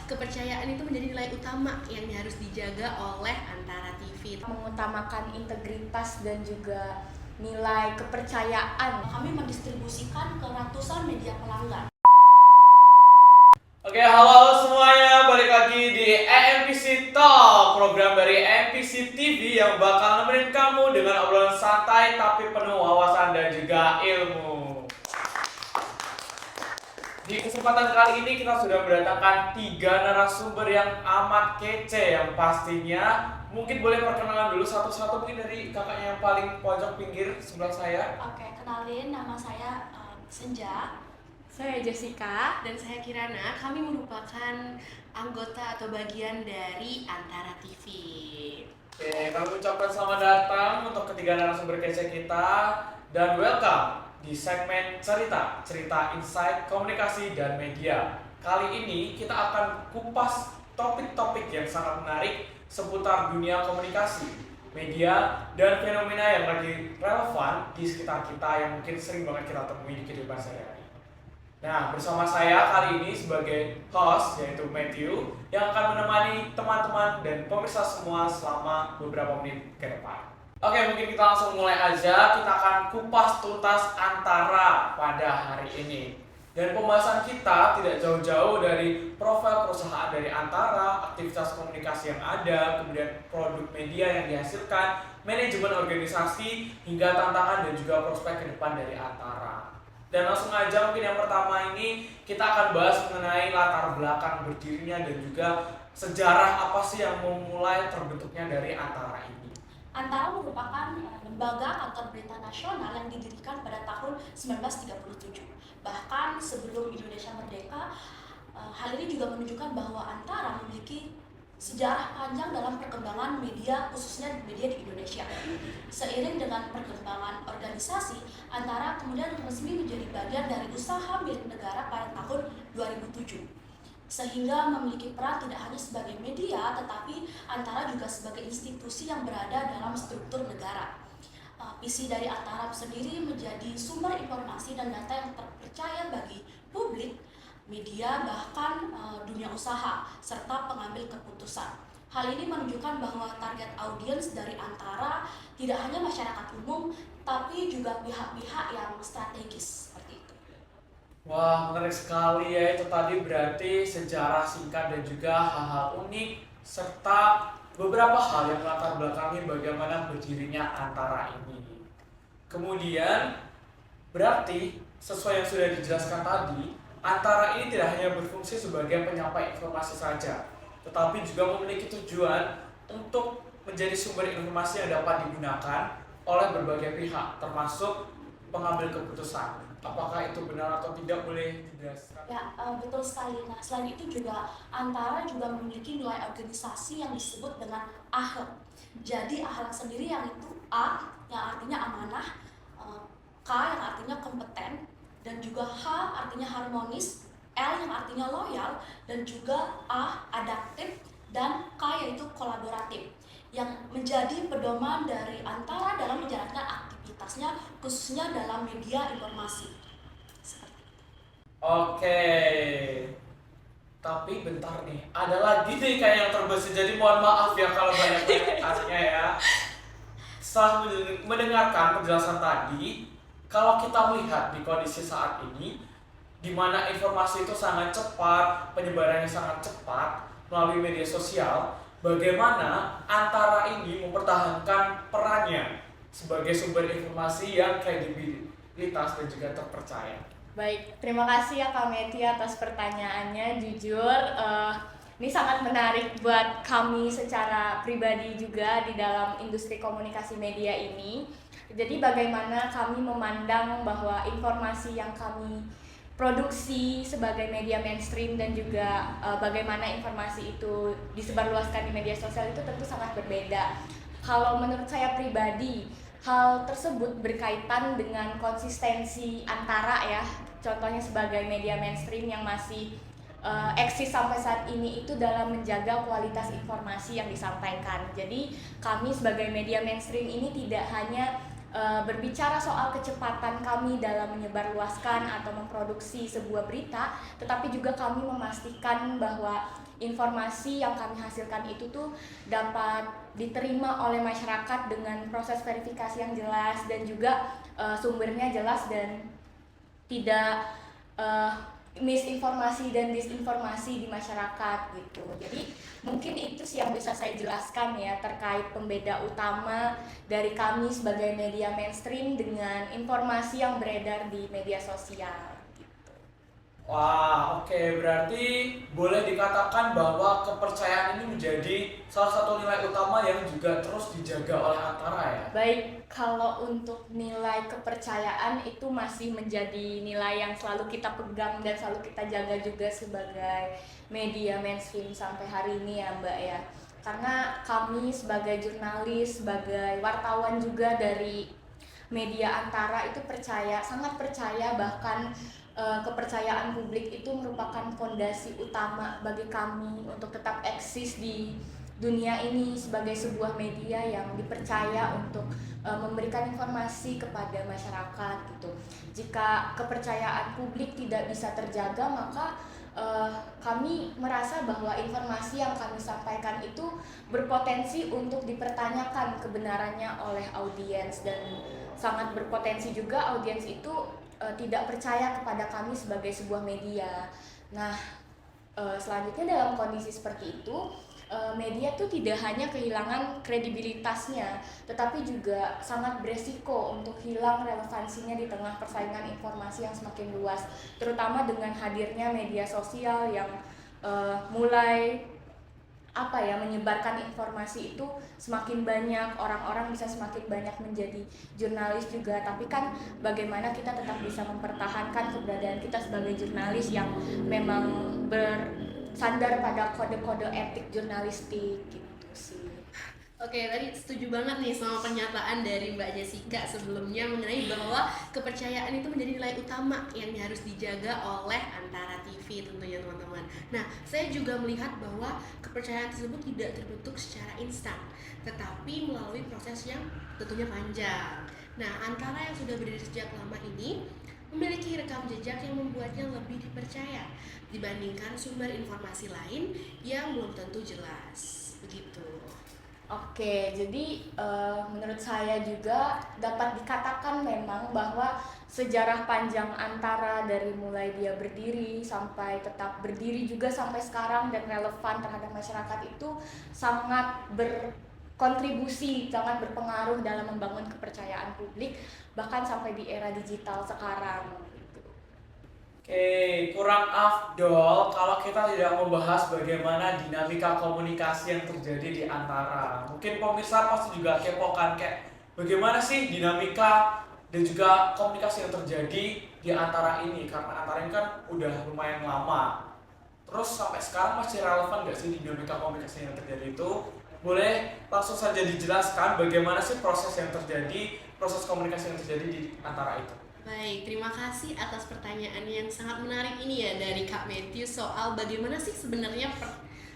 kepercayaan itu menjadi nilai utama yang harus dijaga oleh Antara TV. Mengutamakan integritas dan juga nilai kepercayaan. Kami mendistribusikan ke ratusan media pelanggan. Oke, halo semuanya, balik lagi di EMPC Talk, program dari EMPC TV yang bakal nemenin kamu dengan obrolan santai tapi penuh wawasan dan juga ilmu. Di kesempatan kali ini kita sudah mendatangkan 3 narasumber yang amat kece, yang pastinya mungkin boleh perkenalan dulu satu-satu, mungkin dari kakaknya yang paling pojok pinggir sebelah saya. Oke, kenalin, nama saya Senja. Saya Jessica. Dan saya Kirana. Kami merupakan anggota atau bagian dari Antara TV. Oke, kami ucapkan selamat datang untuk ketiga narasumber kece kita dan welcome di segmen cerita insight, komunikasi, dan media. Kali ini kita akan kupas topik-topik yang sangat menarik seputar dunia komunikasi, media, dan fenomena yang lagi relevan di sekitar kita yang mungkin sering banget kita temui di kehidupan sehari-hari. Nah, bersama saya kali ini sebagai host, yaitu Matthew, yang akan menemani teman-teman dan pemirsa semua selama beberapa menit ke depan. Oke, mungkin kita langsung mulai aja. Kita akan kupas tuntas Antara pada hari ini. Dan pembahasan kita tidak jauh-jauh dari profil perusahaan dari Antara, aktivitas komunikasi yang ada, kemudian produk media yang dihasilkan, manajemen organisasi, hingga tantangan dan juga prospek ke depan dari Antara. Dan langsung aja, mungkin yang pertama ini kita akan bahas mengenai latar belakang berdirinya dan juga sejarah apa sih yang memulai terbentuknya dari Antara ini. Antara merupakan lembaga kantor berita nasional yang didirikan pada tahun 1937. Bahkan sebelum Indonesia merdeka, hal ini juga menunjukkan bahwa Antara memiliki sejarah panjang dalam perkembangan media, khususnya media di Indonesia. Seiring dengan perkembangan organisasi, Antara kemudian resmi menjadi bagian dari usaha milik negara pada tahun 2007. Sehingga memiliki peran tidak hanya sebagai media, tetapi Antara juga sebagai institusi yang berada dalam struktur negara. Visi dari Antara sendiri menjadi sumber informasi dan data yang terpercaya bagi publik, media, bahkan dunia usaha, serta pengambil keputusan. Hal ini menunjukkan bahwa target audiens dari Antara tidak hanya masyarakat umum, tapi juga pihak-pihak yang strategis. Wah, menarik sekali ya, itu tadi berarti sejarah singkat dan juga hal-hal unik serta beberapa hal yang latar belakangi bagaimana berdirinya Antara ini. Kemudian berarti sesuai yang sudah dijelaskan tadi, Antara ini tidak hanya berfungsi sebagai penyampai informasi saja, tetapi juga memiliki tujuan untuk menjadi sumber informasi yang dapat digunakan oleh berbagai pihak, termasuk pengambil keputusan. Apakah itu benar atau tidak, boleh dijelaskan? Ya, betul sekali. Nah, selain itu juga Antara juga memiliki nilai organisasi yang disebut dengan AHLAK. Jadi AHLAK sendiri yang itu A yang artinya amanah, K yang artinya kompeten, dan juga H artinya harmonis, L yang artinya loyal, dan juga A adaptif, dan K yaitu kolaboratif, yang menjadi pedoman dari Antara dalam menjalankan aktivitasnya khususnya dalam media informasi. Oke, tapi bentar nih, ada lagi nih kayak yang terbesit, jadi mohon maaf ya kalau banyak tanya ya. Setelah mendengarkan penjelasan tadi, kalau kita melihat di kondisi saat ini, di mana informasi itu sangat cepat, penyebarannya sangat cepat melalui media sosial, bagaimana Antara ini mempertahankan perannya sebagai sumber informasi yang kredibilitas dan juga terpercaya. Baik, terima kasih ya Kak Meti atas pertanyaannya. Jujur, ini sangat menarik buat kami secara pribadi juga di dalam industri komunikasi media ini. Jadi bagaimana kami memandang bahwa informasi yang kami produksi sebagai media mainstream dan juga bagaimana informasi itu disebarluaskan di media sosial itu tentu sangat berbeda. Kalau menurut saya pribadi, hal tersebut berkaitan dengan konsistensi Antara ya. Contohnya sebagai media mainstream yang masih eksis sampai saat ini itu dalam menjaga kualitas informasi yang disampaikan. Jadi kami sebagai media mainstream ini tidak hanya berbicara soal kecepatan kami dalam menyebarluaskan atau memproduksi sebuah berita, tetapi juga kami memastikan bahwa informasi yang kami hasilkan itu tuh dapat diterima oleh masyarakat dengan proses verifikasi yang jelas dan juga sumbernya jelas dan tidak misinformasi dan disinformasi di masyarakat gitu. Jadi mungkin itu sih yang bisa saya jelaskan ya terkait pembeda utama dari kami sebagai media mainstream dengan informasi yang beredar di media sosial. Wah, oke. Berarti boleh dikatakan bahwa kepercayaan ini menjadi salah satu nilai utama yang juga terus dijaga oleh Antara ya? Baik, kalau untuk nilai kepercayaan itu masih menjadi nilai yang selalu kita pegang dan selalu kita jaga juga sebagai media mainstream sampai hari ini ya Mbak ya. Karena kami sebagai jurnalis, sebagai wartawan juga dari media Antara itu sangat percaya, bahkan kepercayaan publik itu merupakan fondasi utama bagi kami untuk tetap eksis di dunia ini sebagai sebuah media yang dipercaya untuk memberikan informasi kepada masyarakat gitu. Jika kepercayaan publik tidak bisa terjaga, maka kami merasa bahwa informasi yang kami sampaikan itu berpotensi untuk dipertanyakan kebenarannya oleh audiens, dan sangat berpotensi juga audiens itu tidak percaya kepada kami sebagai sebuah media. Nah, selanjutnya dalam kondisi seperti itu, media tuh tidak hanya kehilangan kredibilitasnya, tetapi juga sangat beresiko untuk hilang relevansinya di tengah persaingan informasi yang semakin luas, terutama dengan hadirnya media sosial yang mulai menyebarkan informasi itu semakin banyak, orang-orang bisa semakin banyak menjadi jurnalis juga. Tapi kan bagaimana kita tetap bisa mempertahankan keberadaan kita sebagai jurnalis yang memang bersandar pada kode-kode etik jurnalistik gitu sih. Oke, tadi setuju banget nih sama pernyataan dari Mbak Jessica sebelumnya mengenai bahwa kepercayaan itu menjadi nilai utama yang harus dijaga oleh Antara TV tentunya teman-teman. Nah, saya juga melihat bahwa kepercayaan tersebut tidak terbentuk secara instan, tetapi melalui proses yang tentunya panjang. Nah, Antara yang sudah berdiri sejak lama ini memiliki rekam jejak yang membuatnya lebih dipercaya dibandingkan sumber informasi lain yang belum tentu jelas. Begitu. Oke, jadi menurut saya juga dapat dikatakan memang bahwa sejarah panjang Antara dari mulai dia berdiri sampai tetap berdiri juga sampai sekarang dan relevan terhadap masyarakat itu sangat berkontribusi, sangat berpengaruh dalam membangun kepercayaan publik bahkan sampai di era digital sekarang. Oke, kurang afdol kalau kita tidak membahas bagaimana dinamika komunikasi yang terjadi di Antara. Mungkin pemirsa pasti juga kepo kan, kayak bagaimana sih dinamika dan juga komunikasi yang terjadi di Antara ini, karena Antara ini kan udah lumayan lama. Terus sampai sekarang masih relevan nggak sih dinamika komunikasi yang terjadi itu? Boleh langsung saja dijelaskan bagaimana sih proses komunikasi yang terjadi di Antara itu? Baik, terima kasih atas pertanyaan yang sangat menarik ini ya dari Kak Matthew soal bagaimana sih sebenarnya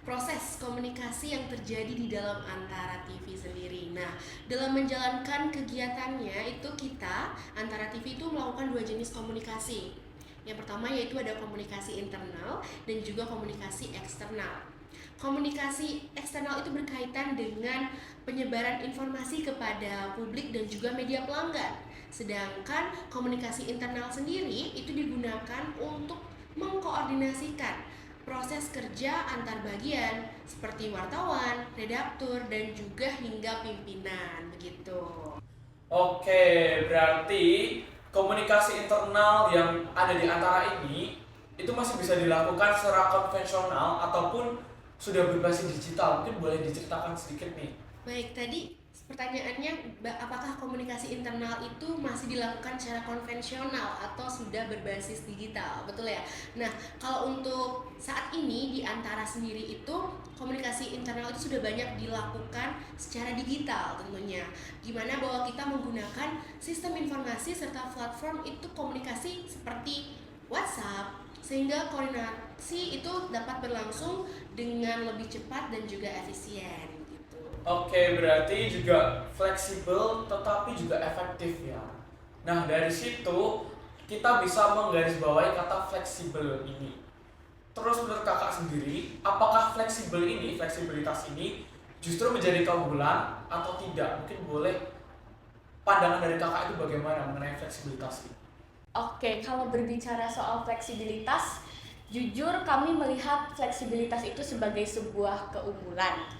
proses komunikasi yang terjadi di dalam Antara TV sendiri. Nah, dalam menjalankan kegiatannya itu Antara TV itu melakukan dua jenis komunikasi. Yang pertama yaitu ada komunikasi internal dan juga komunikasi eksternal. Komunikasi eksternal itu berkaitan dengan penyebaran informasi kepada publik dan juga media pelanggan. Sedangkan komunikasi internal sendiri itu digunakan untuk mengkoordinasikan proses kerja antar bagian seperti wartawan, redaktur, dan juga hingga pimpinan, begitu. Oke, berarti komunikasi internal yang ada di Antara ini itu masih bisa dilakukan secara konvensional ataupun sudah berbasis digital. Mungkin boleh diceritakan sedikit nih. Baik, tadi pertanyaannya apakah komunikasi internal itu masih dilakukan secara konvensional atau sudah berbasis digital, betul ya? Nah, kalau untuk saat ini di Antara sendiri itu komunikasi internal itu sudah banyak dilakukan secara digital tentunya. Gimana bahwa kita menggunakan sistem informasi serta platform itu komunikasi seperti WhatsApp, sehingga koordinasi itu dapat berlangsung dengan lebih cepat dan juga efisien. Oke, berarti juga fleksibel tetapi juga efektif ya. Nah, dari situ kita bisa menggarisbawahi kata fleksibel ini. Terus menurut kakak sendiri, apakah fleksibilitas ini justru menjadi keunggulan atau tidak? Mungkin boleh pandangan dari kakak itu bagaimana mengenai fleksibilitas ini? Oke, kalau berbicara soal fleksibilitas, jujur kami melihat fleksibilitas itu sebagai sebuah keunggulan.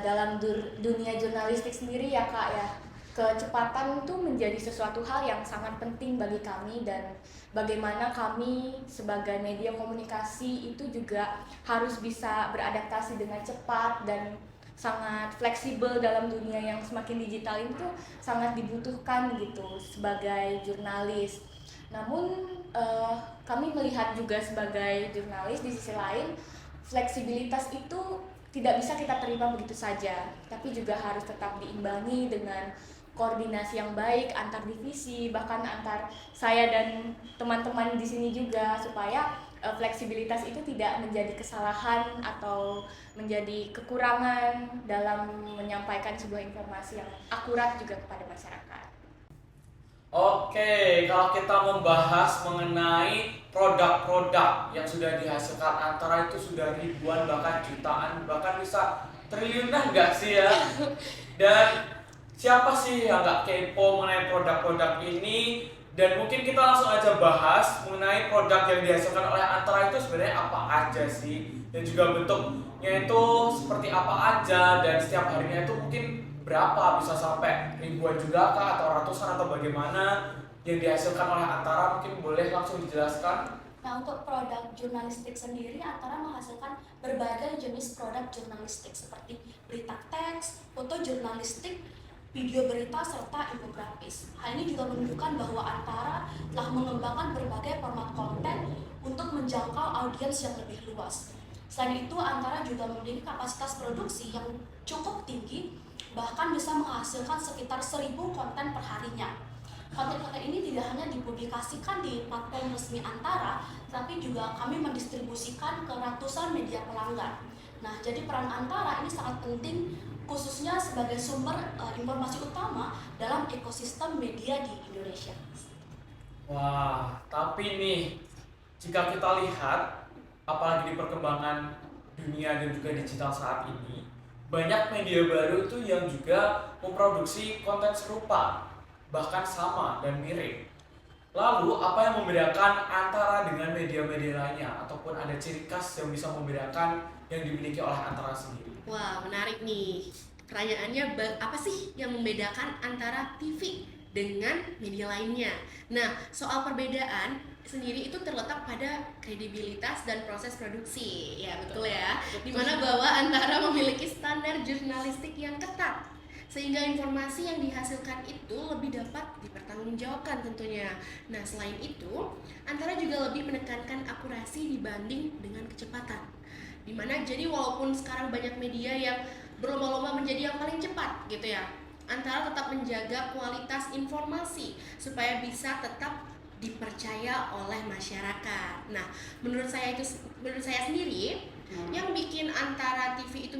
Dalam dunia jurnalistik sendiri ya Kak ya, kecepatan itu menjadi sesuatu hal yang sangat penting bagi kami, dan bagaimana kami sebagai media komunikasi itu juga harus bisa beradaptasi dengan cepat dan sangat fleksibel dalam dunia yang semakin digital itu sangat dibutuhkan gitu sebagai jurnalis. Namun kami melihat juga sebagai jurnalis di sisi lain, fleksibilitas itu tidak bisa kita terima begitu saja, tapi juga harus tetap diimbangi dengan koordinasi yang baik antar divisi, bahkan antar saya dan teman-teman di sini juga, supaya fleksibilitas itu tidak menjadi kesalahan atau menjadi kekurangan dalam menyampaikan sebuah informasi yang akurat juga kepada masyarakat. Oke, kalau kita membahas mengenai produk-produk yang sudah dihasilkan antara itu sudah ribuan bahkan jutaan bahkan bisa triliunan nggak sih ya? Dan siapa sih yang nggak kepo mengenai produk-produk ini? Dan mungkin kita langsung aja bahas mengenai produk yang dihasilkan oleh Antara itu sebenarnya apa aja sih? Dan juga bentuknya itu seperti apa aja, dan setiap harinya itu mungkin berapa, bisa sampai ribuan juga kah atau ratusan atau bagaimana yang dihasilkan oleh Antara, mungkin boleh langsung dijelaskan. Nah, untuk produk jurnalistik sendiri, Antara menghasilkan berbagai jenis produk jurnalistik seperti berita teks, foto jurnalistik, video berita, serta infografis. Hal ini juga menunjukkan bahwa Antara telah mengembangkan berbagai format konten untuk menjangkau audiens yang lebih luas. Selain itu, Antara juga memiliki kapasitas produksi yang cukup tinggi, bahkan bisa menghasilkan sekitar 1.000 konten per harinya. Konten-konten ini tidak hanya dipublikasikan di platform resmi Antara, tapi juga kami mendistribusikan ke ratusan media pelanggan. Nah, jadi peran Antara ini sangat penting, khususnya sebagai sumber informasi utama dalam ekosistem media di Indonesia. Wah, tapi nih, jika kita lihat, apalagi di perkembangan dunia dan juga digital saat ini, banyak media baru itu yang juga memproduksi konten serupa, bahkan sama dan mirip. Lalu, apa yang membedakan Antara dengan media-media lainnya? Ataupun ada ciri khas yang bisa membedakan yang dimiliki oleh Antara sendiri? Wah, menarik nih. Pertanyaannya, apa sih yang membedakan antara TV dengan media lainnya? Nah, soal perbedaan sendiri itu terletak pada kredibilitas dan proses produksi. Ya, betul ya. Dimana bahwa Antara memiliki standar jurnalistik yang ketat, sehingga informasi yang dihasilkan itu lebih dapat dipertanggungjawabkan tentunya. Nah, selain itu, Antara juga lebih menekankan akurasi dibanding dengan kecepatan. Dimana jadi walaupun sekarang banyak media yang berlomba-lomba menjadi yang paling cepat gitu ya, Antara tetap menjaga kualitas informasi supaya bisa tetap dipercaya oleh masyarakat. Nah, menurut saya sendiri, yang bikin Antara TV itu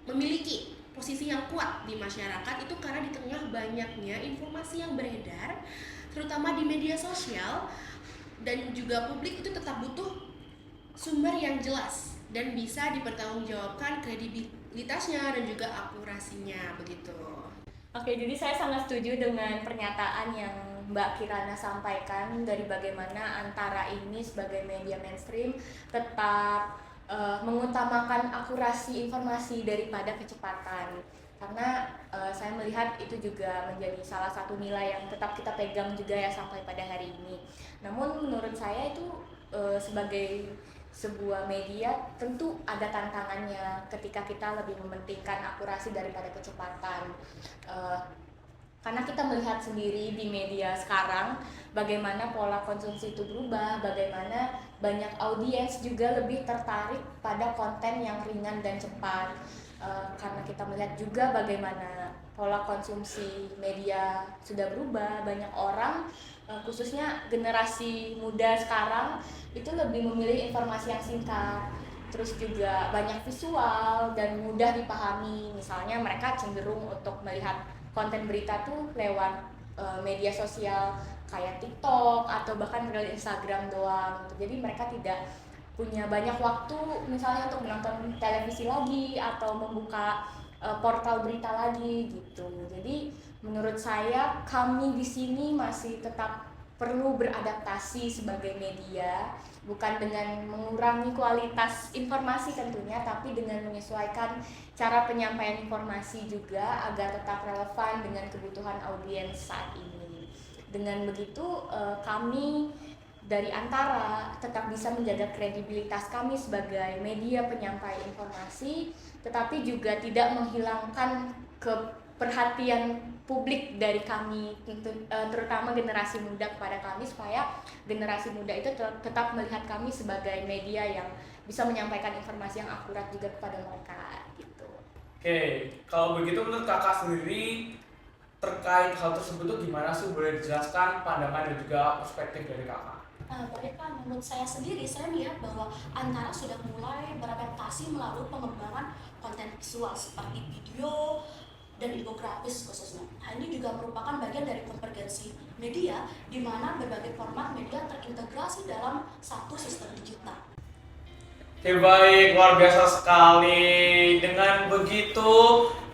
memiliki posisi yang kuat di masyarakat itu karena di tengah banyaknya informasi yang beredar, terutama di media sosial, dan juga publik itu tetap butuh sumber yang jelas dan bisa dipertanggungjawabkan kredibilitasnya dan juga akurasinya begitu. Oke, jadi saya sangat setuju dengan pernyataan yang Mbak Kirana sampaikan dari bagaimana Antara ini sebagai media mainstream tetap mengutamakan akurasi informasi daripada kecepatan. Karena saya melihat itu juga menjadi salah satu nilai yang tetap kita pegang juga ya sampai pada hari ini. Namun menurut saya itu sebagai sebuah media tentu ada tantangannya ketika kita lebih mementingkan akurasi daripada kecepatan. Karena kita melihat sendiri di media sekarang bagaimana pola konsumsi itu berubah, bagaimana banyak audiens juga lebih tertarik pada konten yang ringan dan cepat. Karena kita melihat juga bagaimana pola konsumsi media sudah berubah, banyak orang khususnya generasi muda sekarang itu lebih memilih informasi yang singkat. terus juga banyak visual dan mudah dipahami. Misalnya mereka cenderung untuk melihat konten berita tuh lewat media sosial kayak TikTok atau bahkan reel Instagram doang gitu. Jadi mereka tidak punya banyak waktu misalnya untuk menonton televisi lagi atau membuka portal berita lagi gitu. Jadi menurut saya kami di sini masih tetap perlu beradaptasi sebagai media, bukan dengan mengurangi kualitas informasi tentunya, tapi dengan menyesuaikan cara penyampaian informasi juga agar tetap relevan dengan kebutuhan audiens saat ini. Dengan begitu kami dari Antara tetap bisa menjaga kredibilitas kami sebagai media penyampai informasi, tetapi juga tidak menghilangkan perhatian publik dari kami, terutama generasi muda kepada kami, supaya generasi muda itu tetap melihat kami sebagai media yang bisa menyampaikan informasi yang akurat juga kepada mereka gitu. Oke, kalau begitu menurut kakak sendiri terkait hal tersebut tuh gimana sih, boleh dijelaskan pandangan dan juga perspektif dari kakak? Baik Kak, menurut saya sendiri, saya melihat bahwa Antara sudah mulai beradaptasi melalui pengembangan konten visual seperti video dan infografis khususnya. Hal ini juga merupakan bagian dari konvergensi media, di mana berbagai format media terintegrasi dalam satu sistem digital. Oke, baik, luar biasa sekali. Dengan begitu,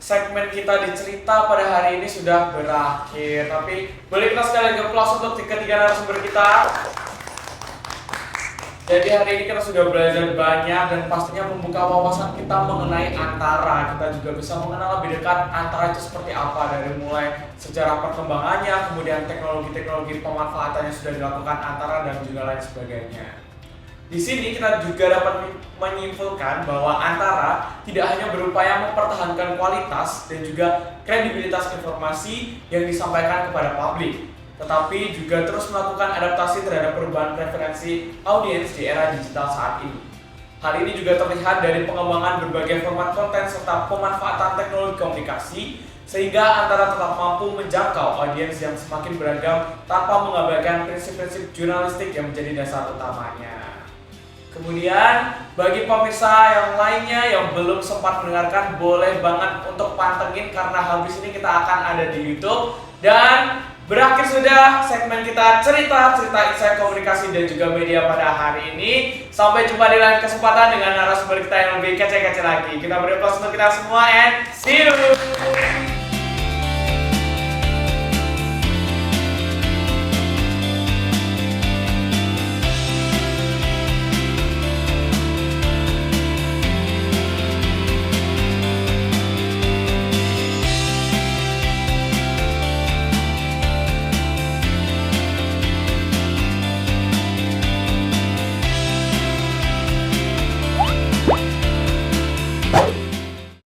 segmen kita di cerita pada hari ini sudah berakhir. Tapi boleh kita sekali lagi aplaus untuk ketiga narasumber kita. Jadi hari ini kita sudah belajar banyak dan pastinya membuka wawasan kita mengenai Antara. Kita juga bisa mengenal lebih dekat Antara itu seperti apa, dari mulai sejarah perkembangannya, kemudian teknologi-teknologi pemanfaatannya sudah dilakukan Antara dan juga lain sebagainya. Di sini kita juga dapat menyimpulkan bahwa Antara tidak hanya berupaya mempertahankan kualitas dan juga kredibilitas informasi yang disampaikan kepada publik, tetapi juga terus melakukan adaptasi terhadap perubahan preferensi audiens di era digital saat ini. Hal ini juga terlihat dari pengembangan berbagai format konten serta pemanfaatan teknologi komunikasi, sehingga Antara tetap mampu menjangkau audiens yang semakin beragam tanpa mengabaikan prinsip-prinsip jurnalistik yang menjadi dasar utamanya. Kemudian bagi pemirsa yang lainnya yang belum sempat mendengarkan, boleh banget untuk pantengin karena habis ini kita akan ada di YouTube. Dan berakhir sudah segmen kita cerita insight komunikasi dan juga media pada hari ini. Sampai jumpa di lain kesempatan dengan narasumber kita yang lebih kece-kece lagi. Kita beri aplaus untuk kita semua and see you.